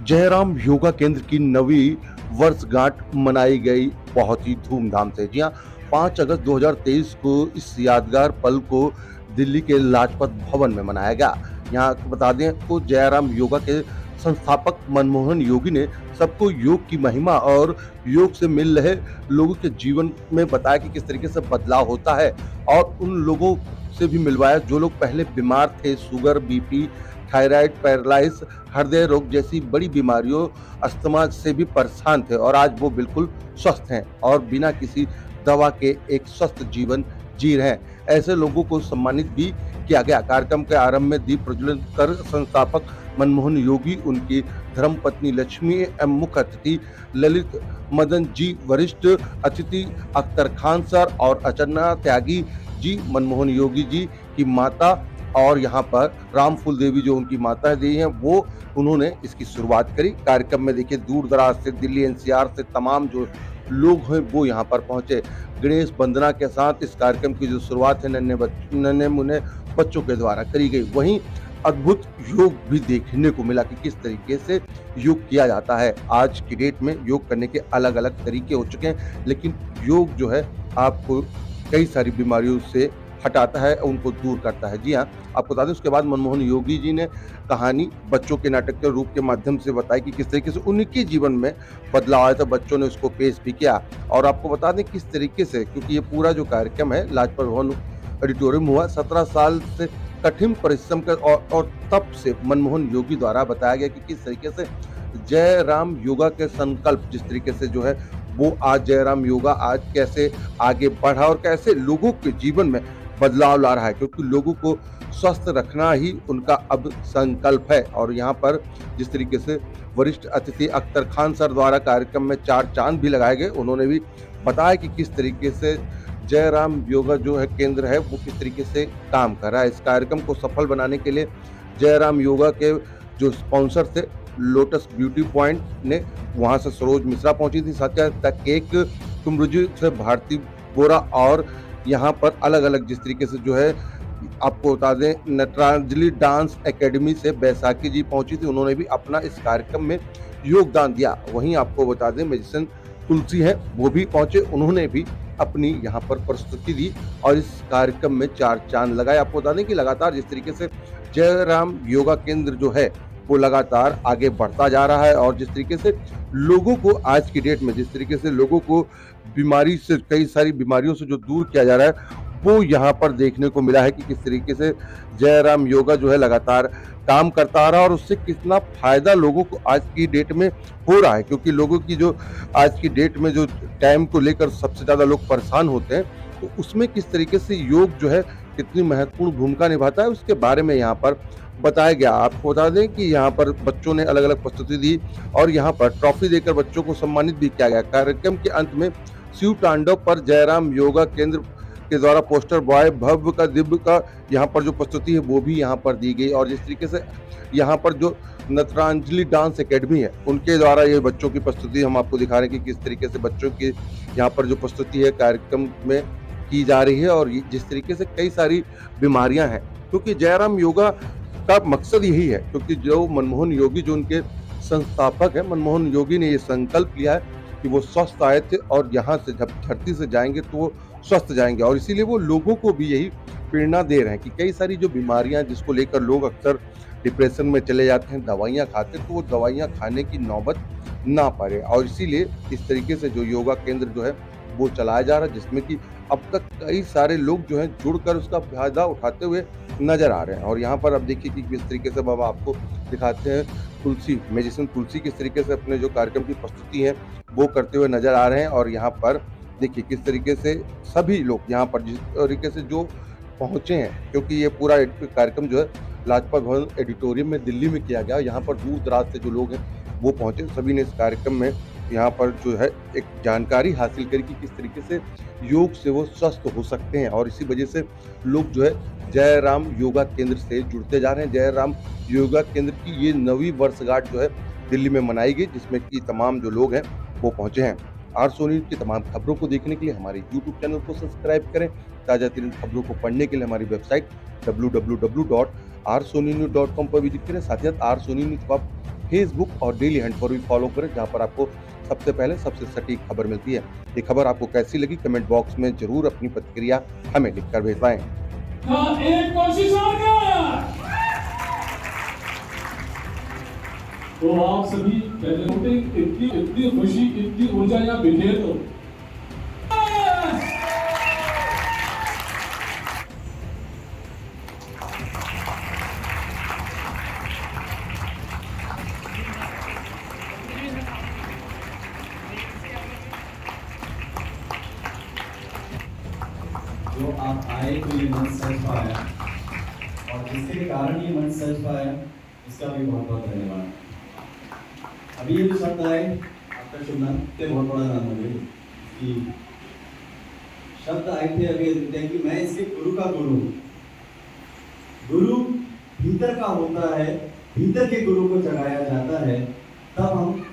जयराम योगा केंद्र की नवी वर्षगांठ मनाई गई बहुत ही धूमधाम से। जी हाँ, 5 अगस्त 2023 को इस यादगार पल को दिल्ली के लाजपत भवन में मनाया गया। यहाँ आपको बता दें तो जयराम योगा के संस्थापक मनमोहन योगी ने सबको योग की महिमा और योग से मिल रहे लोगों के जीवन में बताया कि किस तरीके से बदलाव होता है, और उन लोगों से भी मिलवाया जो लोग पहले बीमार थे, शुगर, बीपी, थायराइड, पैरालाइज, हृदय रोग जैसी बड़ी बीमारियों, अस्थमा से भी परेशान थे, और आज वो बिल्कुल स्वस्थ हैं और बिना किसी दवा के एक स्वस्थ जीवन जी रहे हैं। ऐसे लोगों को सम्मानित भी किया गया। कार्यक्रम के आरंभ में दीप प्रज्वलित कर संस्थापक मनमोहन योगी, उनकी धर्मपत्नी लक्ष्मी एवं मुख्य अतिथि ललित मदन जी, वरिष्ठ अतिथि अख्तर खान सर और अर्चना त्यागी जी, मनमोहन योगी जी की माता, और यहाँ पर राम फूल देवी जो उनकी माता दी हैं, वो उन्होंने इसकी शुरुआत करी। कार्यक्रम में देखिए दूर दराज से, दिल्ली एनसीआर से तमाम जो लोग हैं वो यहाँ पर पहुंचे। गणेश वंदना के साथ इस कार्यक्रम की जो शुरुआत है नन्हे मुन्ने बच्चों के द्वारा करी गई। वहीं अद्भुत योग भी देखने को मिला कि किस तरीके से योग किया जाता है। आज की डेट में योग करने के अलग अलग तरीके हो चुके हैं, लेकिन योग जो है आपको कई सारी बीमारियों से हटाता है, उनको दूर करता है। जी हाँ, आपको बता दें उसके बाद मनमोहन योगी जी ने कहानी बच्चों के नाटक के रूप के माध्यम से बताई कि किस तरीके से उनके जीवन में बदलाव आया, तो बच्चों ने उसको पेश भी किया। और आपको बता दें किस तरीके से, क्योंकि ये पूरा जो कार्यक्रम है लाजपत भवन ऑडिटोरियम हुआ, 17 साल से कठिन परिश्रम कर और तब से मनमोहन योगी द्वारा बताया गया कि किस तरीके से जयराम योगा के संकल्प जिस तरीके से जो है वो आज जयराम योगा आज कैसे आगे बढ़ा और कैसे लोगों के जीवन में बदलाव ला रहा है, क्योंकि लोगों को स्वस्थ रखना ही उनका अब संकल्प है। और यहाँ पर जिस तरीके से वरिष्ठ अतिथि अख्तर खान सर द्वारा कार्यक्रम में 4 चांद भी लगाए गए, उन्होंने भी बताया कि किस तरीके से जयराम योगा जो है केंद्र है वो किस तरीके से काम कर रहा है। इस कार्यक्रम को सफल बनाने के लिए जयराम योगा के जो स्पॉन्सर थे लोटस ब्यूटी पॉइंट ने, वहाँ से सरोज मिश्रा पहुंची थी, सत्या केक कुमरुजी से भारती बोरा, और यहाँ पर अलग अलग जिस तरीके से जो है आपको बता दें नटरांजलि डांस एकेडमी से बैसाखी जी पहुंची थी, उन्होंने भी अपना इस कार्यक्रम में योगदान दिया। वहीं आपको बता दें मेजिशियन तुलसी है वो भी पहुंचे, उन्होंने भी अपनी यहाँ पर प्रस्तुति दी और इस कार्यक्रम में 4 चांद लगाए। आपको बता दें कि लगातार जिस तरीके से जयराम योगा केंद्र जो है वो लगातार आगे बढ़ता जा रहा है, और जिस तरीके से लोगों को आज की डेट में जिस तरीके से लोगों को बीमारी से, कई सारी बीमारियों से जो दूर किया जा रहा है, वो यहाँ पर देखने को मिला है कि किस तरीके से जयराम योगा जो है लगातार काम करता आ रहा है और उससे कितना फायदा लोगों को आज की डेट में हो रहा है। क्योंकि लोगों की जो आज की डेट में जो टाइम को लेकर सबसे ज़्यादा लोग परेशान होते हैं, तो उसमें किस तरीके से योग जो है कितनी महत्वपूर्ण भूमिका निभाता है उसके बारे में यहाँ पर बताया गया। आपको बता दें कि यहाँ पर बच्चों ने अलग अलग प्रस्तुति दी और यहाँ पर ट्रॉफी देकर बच्चों को सम्मानित भी किया गया। कार्यक्रम के अंत में शिव तांडव पर जयराम योगा केंद्र के द्वारा पोस्टर बॉय भव्य का दिव्य का यहाँ पर जो प्रस्तुति है वो भी यहाँ पर दी गई, और जिस तरीके से यहाँ पर जो नटरांजलि डांस एकेडमी है उनके द्वारा ये बच्चों की प्रस्तुति हम आपको दिखा रहे हैं कि किस तरीके से बच्चों की यहाँ पर जो प्रस्तुति है कार्यक्रम में की जा रही है, और जिस तरीके से कई सारी बीमारियां हैं, क्योंकि जयराम योगा का मकसद यही है। क्योंकि जो मनमोहन योगी जो उनके संस्थापक है, मनमोहन योगी ने ये संकल्प लिया है कि वो स्वस्थ आए थे और यहाँ से जब धरती से जाएंगे तो वो स्वस्थ जाएंगे, और इसीलिए वो लोगों को भी यही प्रेरणा दे रहे हैं कि कई सारी जो बीमारियां जिसको लेकर लोग अक्सर डिप्रेशन में चले जाते हैं, दवाइयां खाते हैं, तो वो दवाइयां खाने की नौबत ना पड़े, और इसीलिए इस तरीके से जो योगा केंद्र जो है वो चलाया जा रहा है, जिसमें कि अब तक कई सारे लोग जो हैं जुड़कर उसका फायदा उठाते हुए नजर आ रहे हैं। और यहाँ पर अब देखिए कि किस तरीके से बाबा आपको दिखाते हैं तुलसी मेजिशियन तुलसी किस तरीके से अपने जो कार्यक्रम की प्रस्तुति है वो करते हुए नजर आ रहे हैं। और यहाँ पर देखिए किस तरीके से सभी लोग यहाँ पर जिस तरीके से जो पहुँचे हैं, क्योंकि ये पूरा कार्यक्रम जो है लाजपत भवन ऑडिटोरियम में दिल्ली में किया गया, यहाँ पर दूर दराज से जो लोग हैं वो पहुँचे, सभी ने इस कार्यक्रम में यहाँ पर जो है एक जानकारी हासिल करी कि किस तरीके से योग से वो स्वस्थ हो सकते हैं, और इसी वजह से लोग जो है जयराम योगा केंद्र से जुड़ते जा रहे हैं। जयराम योगा केंद्र की ये 9वीं वर्षगांठ जो है दिल्ली में मनाई गई, जिसमें कि तमाम जो लोग हैं वो पहुंचे हैं। आर सोनी की तमाम खबरों को देखने के लिए हमारे यूट्यूब चैनल को सब्सक्राइब करें। ताज़ा तरीन खबरों को पढ़ने के लिए हमारी वेबसाइट www.rsonynews.com पर विजिट करें। साथ ही साथ आर सोनी न्यूज़ को आप फेसबुक और डेली हंट पर भी फॉलो करें, जहां पर आपको सबसे पहले सबसे सटीक खबर मिलती है। ये खबर आपको कैसी लगी कमेंट बॉक्स में जरूर अपनी प्रतिक्रिया हमें लिखकर भेजवाएं। एक कोशिश और तो आप सभी इतनी खुशी, इतनी ऊर्जा यहाँ बिखेर दो। जो आप आए तो ये मंच सज पाया और जिसके कारण ये मंच सज पाया इसका भी बहुत बहुत धन्यवाद। अभी ये जो शब्द आए आपका शुभ नाम से बहुत बड़ा नाम है कि शब्द आए थे अभी कि मैं इसके गुरु का गुरु हूँ। गुरु भीतर का होता है, भीतर के गुरु को जगाया जाता है, तब हम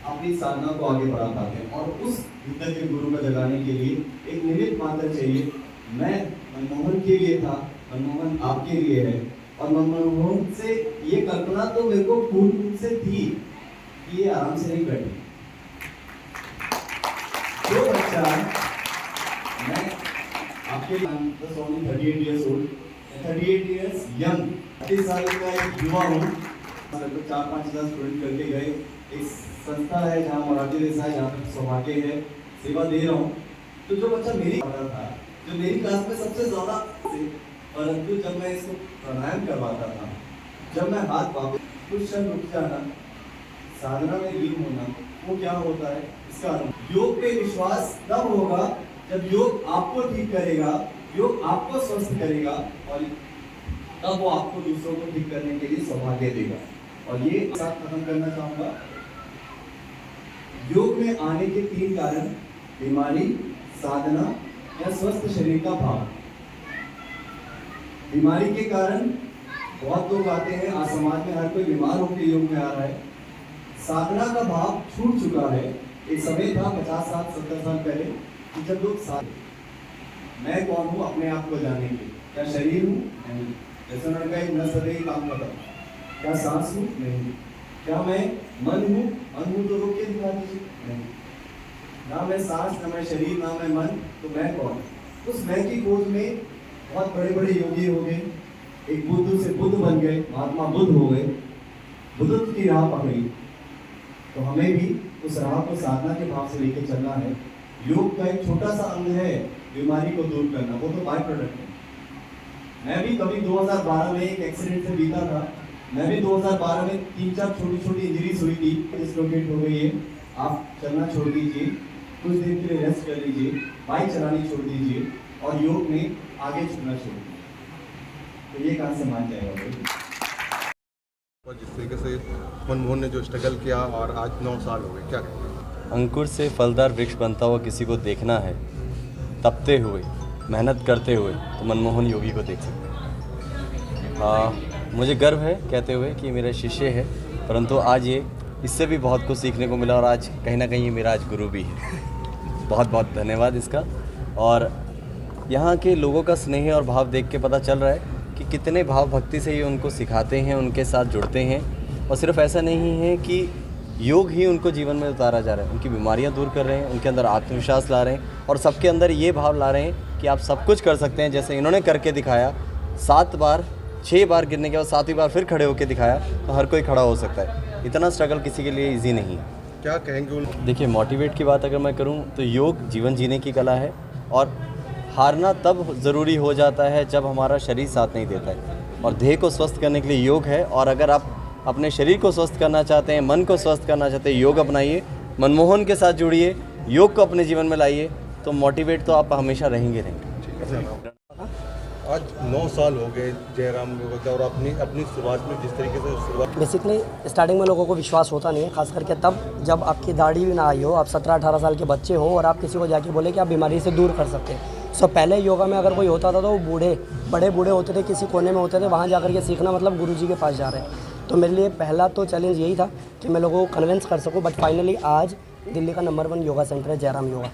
अपनी साधना को आगे बढ़ा पाते हैं। और उस भीतर के गुरु को जगाने के लिए एक निमित्त मात्र चाहिए। मैं मनमोहन के लिए था, मनमोहन आपके लिए है। और मनमोहन से ये कल्पना तो मेरे को पूर्ण रूप से थी कि ये आराम से नहीं बैठे। जो बच्चा मैं आपके 38 years old, 38 years young, 30 साल का एक युवा हूँ। 4-5 हजार स्टूडेंट करके गए। एक संस्था है जहाँ मोरारजी देसाई, जहाँ पर सौभाग्य है, सेवा दे रहा हूँ। तो जो बच्चा मेरी था, जो मेरी क्लास में सबसे ज्यादा, परंतु जब मैं इसको प्राणायाम करवाता था, जब मैं हाथ वापस कुछ क्षण रुक जाना, साधना में लीन होना, वो क्या होता है इसका अनुभव। योग पे विश्वास तब होगा जब योग आपको ठीक करेगा, योग आपको स्वस्थ करेगा, और तब वो आपको दूसरों को ठीक करने के लिए सौभाग्य देगा। और ये साथ खत्म करना चाहूंगा। योग में आने के 3 कारण: बीमारी, साधना या स्वस्थ शरीर का भाव। बीमारी के कारण बहुत लोग आते हैं, आज समाज में हर कोई बीमार होकर योग में आ रहा है। साधना का भाव छूट चुका है। एक समय था 50 साल 70 साल पहले कि जब लोग मैं कौन हूँ अपने आप को जानने के, क्या शरीर हूँ? नहीं। जैसे उन्होंने कहा न सदैव काम करता, क्या सांस हूँ? नहीं। क्या मैं मन हूँ? मन हूँ तो रोक के दिखा दीजिए। नहीं। ना मैं सांस, ना मैं शरीर, ना मैं मन, तो मैं कौन? उस मैं की खोज में बहुत बड़े बड़े योगी हो गए। एक बुद्ध से बुद्ध बन गए, महात्मा बुद्ध हो गए, बुद्धत्व की राह पकड़ी। तो हमें भी उस राह को साधना के भाव से लेकर चलना है। योग का एक छोटा सा अंग है बीमारी को दूर करना, वो तो बाय प्रोडक्ट है। मैं भी कभी 2012 में एक एक्सीडेंट से बीता था। मैं भी 2012 में 3-4 छोटी इंजरीज हुई थी, डिस्लोकेट हो गई है। आप चलना छोड़ दीजिए, कुछ दिन के लिए रेस्ट कर लीजिए, बाइक चलानी छोड़ दीजिए और योग में आगे छूना छोड़ दीजिए, तो ये कहाँ से मान जाएगा। और जिस तरीके से मनमोहन ने जो स्ट्रगल किया और आज 9 साल हो गए, क्या कहेंगे? अंकुर से फलदार वृक्ष बनता हुआ किसी को देखना है, तपते हुए, मेहनत करते हुए, तो मनमोहन योगी को देख सकते हैं। मुझे गर्व है कहते हुए कि मेरा शिष्य है, परंतु आज ये इससे भी बहुत कुछ सीखने को मिला और आज कहीं ना कहीं ये मेरा आज गुरु भी है। बहुत बहुत धन्यवाद इसका। और यहाँ के लोगों का स्नेह और भाव देख के पता चल रहा है कि कितने भाव भक्ति से ये उनको सिखाते हैं, उनके साथ जुड़ते हैं। और सिर्फ ऐसा नहीं है कि योग ही उनको जीवन में उतारा जा रहा है, उनकी बीमारियां दूर कर रहे हैं, उनके अंदर आत्मविश्वास ला रहे हैं और सबके अंदर ये भाव ला रहे हैं कि आप सब कुछ कर सकते हैं। जैसे इन्होंने करके दिखाया, 7 बार 6 बार गिरने के बाद 7वीं बार फिर खड़े होकर दिखाया, तो हर कोई खड़ा हो सकता है। इतना स्ट्रगल किसी के लिए ईजी नहीं है। क्या कहेंगे उन? देखिए, मोटिवेट की बात अगर मैं करूं तो योग जीवन जीने की कला है और हारना तब ज़रूरी हो जाता है जब हमारा शरीर साथ नहीं देता है। और देह को स्वस्थ करने के लिए योग है, और अगर आप अपने शरीर को स्वस्थ करना चाहते हैं, मन को स्वस्थ करना चाहते हैं, योग अपनाइए, मनमोहन के साथ जुड़िए, योग को अपने जीवन में लाइए, तो मोटिवेट तो आप हमेशा रहेंगे। आज 9 साल हो गए जयराम योगा के, और अपनी शुरुआत में जिस तरीके से शुरुआत, बेसिकली स्टार्टिंग में लोगों को विश्वास होता नहीं है, खास करके तब जब आपकी दाढ़ी भी ना आई हो, आप 17-18 साल के बच्चे हो और आप किसी को जाके बोले कि आप बीमारी से दूर कर सकते हैं। सो पहले योगा में अगर कोई होता था तो वो बड़े बूढ़े होते थे, किसी कोने में होते थे, वहाँ जाकर के सीखना मतलब गुरुजी के पास जा रहे हैं। तो मेरे लिए पहला तो चैलेंज यही था कि मैं लोगों को कन्विंस कर सकूँ। बट फाइनली आज दिल्ली का नंबर 1 योगा सेंटर है जयराम योगा,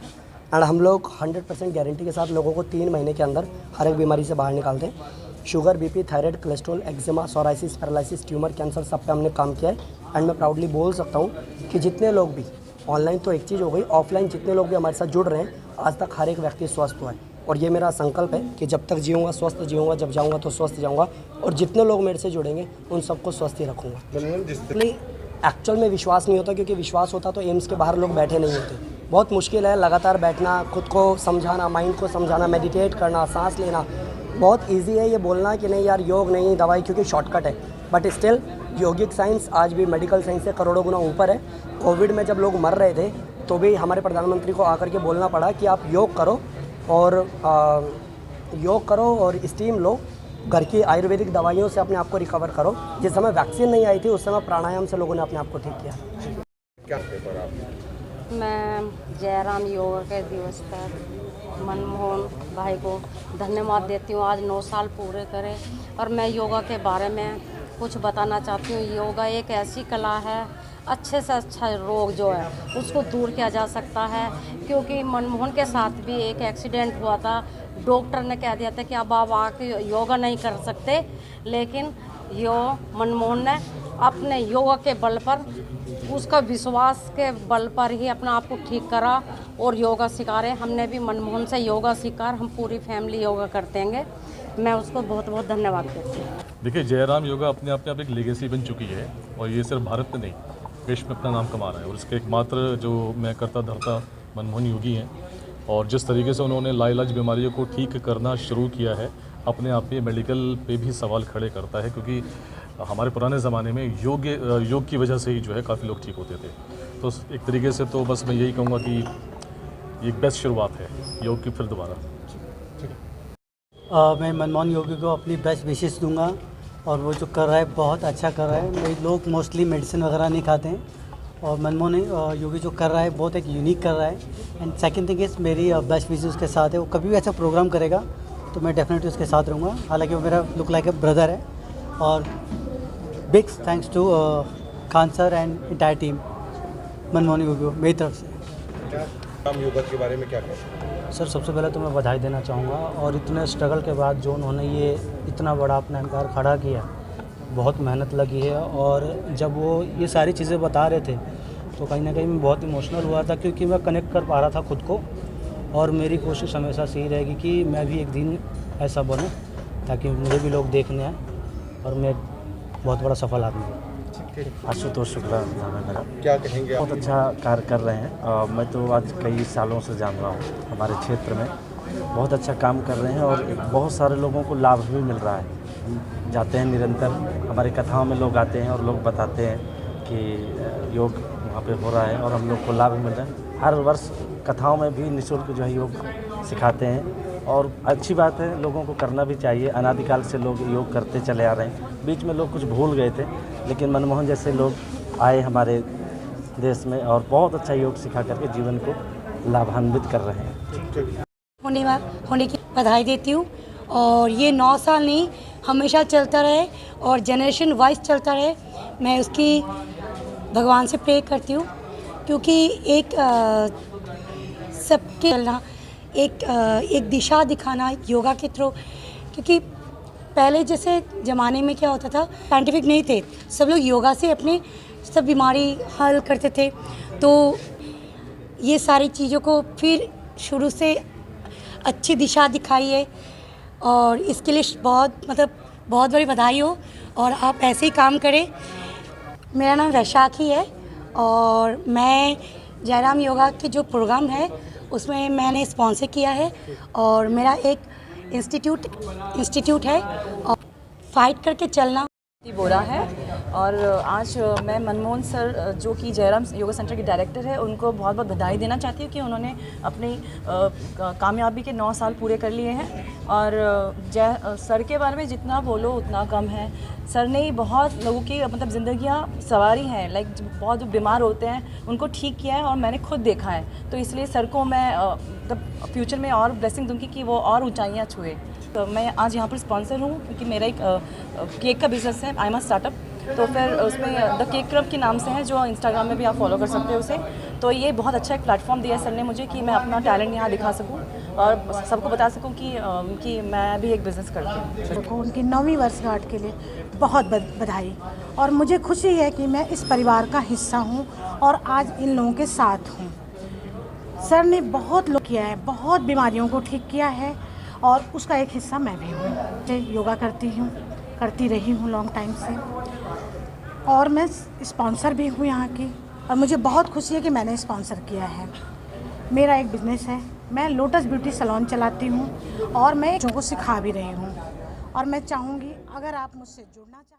एंड हम लोग 100% गारंटी के साथ लोगों को 3 महीने के अंदर हर एक बीमारी से बाहर निकालते हैं। Sugar, BP, thyroid, cholesterol, eczema, psoriasis, paralysis, tumour, cancer, सब पे हमने काम किया है। एंड मैं प्राउडली बोल सकता हूँ कि जितने लोग भी, ऑनलाइन तो एक चीज़ हो गई, ऑफलाइन जितने लोग भी हमारे साथ जुड़ रहे हैं, आज तक हर एक व्यक्ति स्वस्थ हुआ है। और ये मेरा संकल्प है कि जब तक जीऊँगा स्वस्थ जीऊँगा, जब जाऊँगा तो स्वस्थ जाऊँगा, और जितने लोग मेरे से जुड़ेंगे उन सबको स्वस्थ ही रखूँगा। एक्चुअल में विश्वास नहीं होता, क्योंकि विश्वास होता तो एम्स के बाहर लोग बैठे नहीं होते। बहुत मुश्किल है लगातार बैठना, खुद को समझाना, माइंड को समझाना, मेडिटेट करना, सांस लेना। बहुत इजी है ये बोलना कि नहीं यार योग नहीं दवाई, क्योंकि शॉर्टकट है, बट स्टिल योगिक साइंस आज भी मेडिकल साइंस से करोड़ों गुना ऊपर है। कोविड में जब लोग मर रहे थे तो भी हमारे प्रधानमंत्री को आकर के बोलना पड़ा कि आप योग करो और स्टीम लो, घर की आयुर्वेदिक दवाइयों से अपने आप को रिकवर करो। जिस समय वैक्सीन नहीं आई थी उस समय प्राणायाम से लोगों ने अपने आप को ठीक किया। क्या पेपर आप? मैं जयराम योगा के दिवस पर मनमोहन भाई को धन्यवाद देती हूँ। आज 9 साल पूरे करे, और मैं योगा के बारे में कुछ बताना चाहती हूँ। योगा एक ऐसी कला है, अच्छे से अच्छा रोग जो है उसको दूर किया जा सकता है। क्योंकि मनमोहन के साथ भी एक एक्सीडेंट हुआ था, डॉक्टर ने कह दिया था कि अब आप आके योगा नहीं कर सकते, लेकिन मनमोहन ने अपने योगा के बल पर, उसका विश्वास के बल पर ही अपना आप को ठीक करा और योगा सिखा रहे। हमने भी मनमोहन से योगा सीखा, हम पूरी फैमिली योगा करते हैं। मैं उसको बहुत बहुत धन्यवाद देती हूँ। देखिए, जयराम योगा अपने आप में अब एक लेगेसी बन चुकी है, और ये सिर्फ भारत में नहीं, विश्व में अपना नाम कमा रहा है। और इसके एकमात्र जो मैं करता धरता मनमोहन योगी हैं, और जिस तरीके से उन्होंने लाइलाज बीमारियों को ठीक करना शुरू किया है, अपने आप में मेडिकल पे भी सवाल खड़े करता है। क्योंकि हमारे पुराने ज़माने में योग की वजह से ही जो है काफ़ी लोग ठीक होते थे। तो एक तरीके से तो बस मैं यही कहूँगा कि ये एक बेस्ट शुरुआत है योग की फिर दोबारा। मैं मनमोहन योगी को अपनी बेस्ट विशेष दूंगा, और वो जो कर रहा है बहुत अच्छा कर रहा है। लोग मोस्टली मेडिसिन वगैरह नहीं खाते हैं, और मनमोहन योगी जो कर रहा है बहुत एक यूनिक कर रहा है। एंड सेकंड थिंग इज़ मेरी बेस्ट विशेष उसके साथ है। वो कभी भी ऐसा प्रोग्राम करेगा तो मैं डेफिनेटली उसके साथ रहूँगा। हालांकि वो मेरा लुक लाइक ए ब्रदर है। और big thanks to Khan sir and entire team Manmohan Yogi को मेरी तरफ से। जयराम योगा के बारे में क्या कहते? सर सबसे पहले तो मैं बधाई देना चाहूँगा, और इतने स्ट्रगल के बाद जो उन्होंने ये इतना बड़ा अपना एम्पायर खड़ा किया, बहुत मेहनत लगी है। और जब वो ये सारी चीज़ें बता रहे थे तो कहीं ना कहीं मैं बहुत इमोशनल हुआ था, क्योंकि मैं कनेक्ट कर पा रहा था खुद को। और मेरी कोशिश हमेशा से ही रहेगी कि मैं भी एक दिन ऐसा बनूं, ताकि मुझे भी लोग देखने आए और मैं बहुत बड़ा सफल आदमी हूँ। आशुतोष शुक्ला नाम है मेरा। क्या कहेंगे आप? बहुत अच्छा कार्य कर रहे हैं। मैं तो आज कई सालों से जान रहा हूँ, हमारे क्षेत्र में बहुत अच्छा काम कर रहे हैं, और बहुत सारे लोगों को लाभ भी मिल रहा है। जाते हैं निरंतर, हमारी कथाओं में लोग आते हैं और लोग बताते हैं कि योग वहाँ पे हो रहा है, और हम लोग को लाभ मिल रहा है। हर वर्ष कथाओं में भी निःशुल्क जो है योग सिखाते हैं, और अच्छी बात है, लोगों को करना भी चाहिए। अनादिकाल से लोग योग करते चले आ रहे हैं। बीच में लोग कुछ भूल गए थे, लेकिन मनमोहन जैसे लोग आए हमारे देश में और बहुत अच्छा योग सिखा करके जीवन को लाभान्वित कर रहे हैं। होने की बधाई देती हूँ, और ये 9 साल नहीं हमेशा चलता रहे और जनरेशन वाइज चलता रहे। मैं उसकी भगवान से प्रे करती हूँ, क्योंकि एक सबके चलना, एक दिशा दिखाना योगा के थ्रू। क्योंकि पहले जैसे ज़माने में क्या होता था, साइंटिफिक नहीं थे, सब लोग योगा से अपने सब बीमारी हल करते थे। तो ये सारी चीज़ों को फिर शुरू से अच्छी दिशा दिखाई है, और इसके लिए बहुत बड़ी बधाई हो, और आप ऐसे ही काम करें। मेरा नाम वैशाखी है, और मैं जयराम योगा के जो प्रोग्राम है उसमें मैंने स्पॉन्सर किया है, और मेरा एक इंस्टीट्यूट है, और फाइट करके चलना बोरा है। और आज मैं मनमोहन सर जो कि जयराम योगा सेंटर के डायरेक्टर है, उनको बहुत बहुत बधाई देना चाहती हूँ कि उन्होंने अपनी कामयाबी के 9 साल पूरे कर लिए हैं। और सर के बारे में जितना बोलो उतना कम है। सर ने ही बहुत लोगों की ज़िंदगियाँ संवारी हैं, लाइक बहुत बीमार होते हैं उनको ठीक किया है, और मैंने खुद देखा है। तो इसलिए सर को मैं फ्यूचर में और ब्लेसिंग दूँगी कि वो और ऊंचाइयाँ छुए। तो मैं आज यहाँ पर स्पॉन्सर हूँ, क्योंकि मेरा एक केक का बिज़नेस है, आई एम अ स्टार्टअप। तो फिर उसमें द केक क्लब के नाम से है, जो इंस्टाग्राम में भी आप फॉलो कर सकते हो उसे। तो ये बहुत अच्छा एक प्लेटफॉर्म दिया सर ने मुझे कि मैं अपना टैलेंट यहाँ दिखा सकूँ और सबको बता सकूँ कि मैं भी एक बिज़नेस करती हूँ। को उनकी 9वीं वर्षगांठ के लिए बहुत बधाई, और मुझे खुशी है कि मैं इस परिवार का हिस्सा हूँ और आज इन लोगों के साथ हूँ। सर ने बहुत लोग किया है, बहुत बीमारियों को ठीक किया है और उसका एक हिस्सा मैं भी हूँ। मैं योगा करती रही हूँ लॉन्ग टाइम से, और मैं स्पॉन्सर भी हूँ यहाँ की, और मुझे बहुत खुशी है कि मैंने स्पॉन्सर किया है। मेरा एक बिज़नेस है, मैं लोटस ब्यूटी सैलून चलाती हूँ और मैं बच्चों को सिखा भी रही हूँ, और मैं चाहूँगी अगर आप मुझसे जुड़ना चाहते